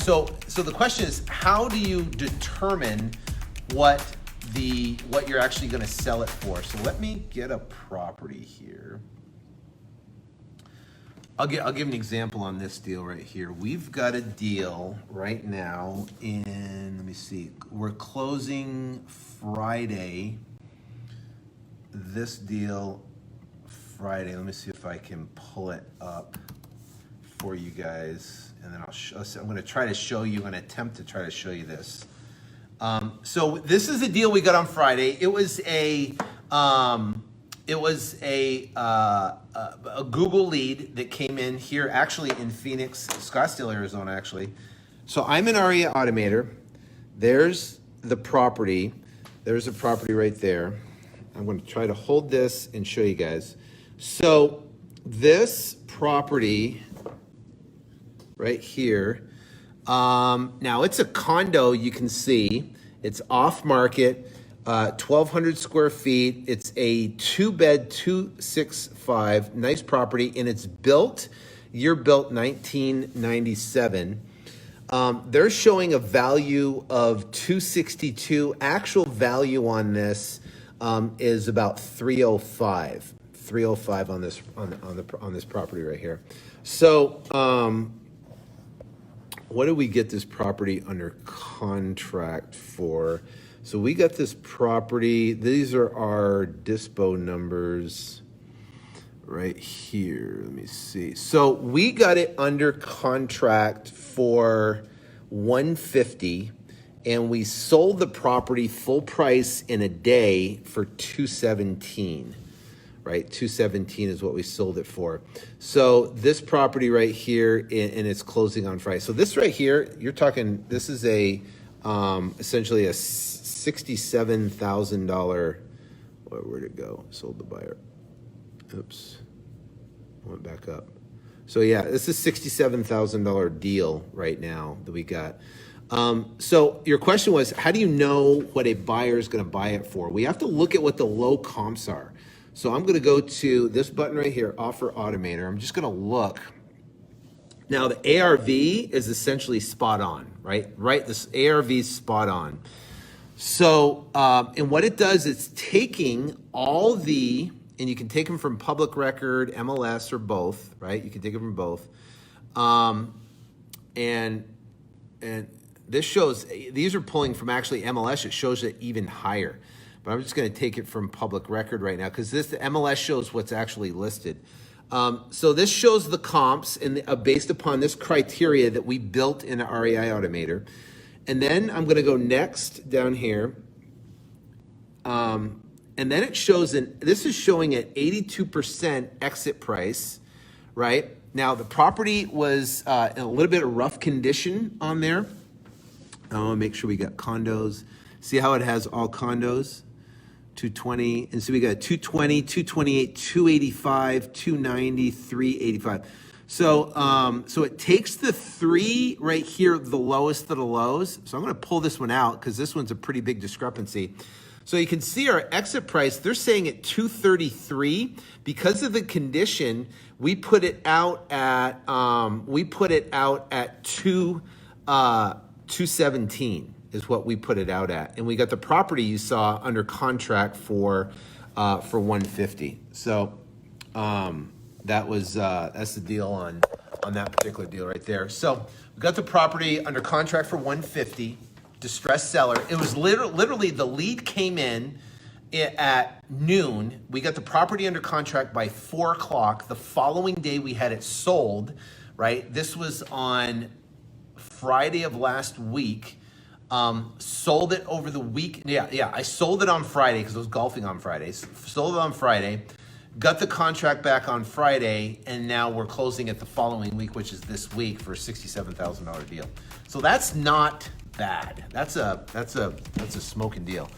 so the question is, how do you determine what you're actually going to sell it for? So let me get a property here. I'll give an example on this deal right here. We've got a deal right now in, let me see, we're closing Friday. This deal Friday. Let me see if I can pull it up for you guys, and then I'm going to try to show you. I'm going to attempt to try to show you this. So this is a deal we got on Friday. It was a Google lead that came in here, actually in Phoenix, Scottsdale, Arizona, actually. So I'm an REI Automator. There's the property. There's a property right there. I'm going to try to hold this and show you guys. So this property right here, now it's a condo, you can see. It's off market, 1,200 square feet. It's a 2-bed, 265, nice property, and it's year built 1997. They're showing a value of 262. Actual value on this is about 305. 305 on this on this property right here. So what did we get this property under contract for? So we got this property, these are our dispo numbers right here. Let me see. So we got it under contract for $150, and we sold the property full price in a day for $217. Right, $217 is what we sold it for. So this property right here, and it's closing on Friday. So this right here, you're talking, this is a essentially a $67,000. Where'd it go? Sold the buyer. Oops, went back up. So yeah, this is $67,000 deal right now that we got. So your question was, how do you know what a buyer is going to buy it for? We have to look at what the low comps are. So I'm going to go to this button right here, Offer Automator. I'm just going to look. Now the ARV is essentially spot on, right? Right, this ARV is spot on. So, and what it does, it's taking all the, and you can take them from public record, MLS, or both, right? You can take them from both. And this shows, these are pulling from actually MLS. It shows it even higher. But I'm just going to take it from public record right now because the MLS shows what's actually listed. So this shows the comps and based upon this criteria that we built in REI Automator. And then I'm going to go next down here. And then it shows, this is showing an 82% exit price, right? Now the property was in a little bit of rough condition on there. I want to make sure we got condos. See how it has all condos? 220, and so we got 220, 228, 285, 290, 385. So so it takes the three right here, the lowest of the lows. So I'm going to pull this one out because this one's a pretty big discrepancy. So you can see our exit price, they're saying at 233. Because of the condition, we put it out at 217. Is what we put it out at, and we got the property you saw under contract for 150. So that's the deal on that particular deal right there. So we got the property under contract for 150. Distressed seller. It was literally the lead came in at noon. We got the property under contract by 4 o'clock. The following day we had it sold. Right. This was on Friday of last week. Sold it over the week. Yeah. I sold it on Friday because I was golfing on Fridays. Sold it on Friday, got the contract back on Friday, and now we're closing it the following week, which is this week, for a $67,000 deal. So that's not bad. That's a smoking deal.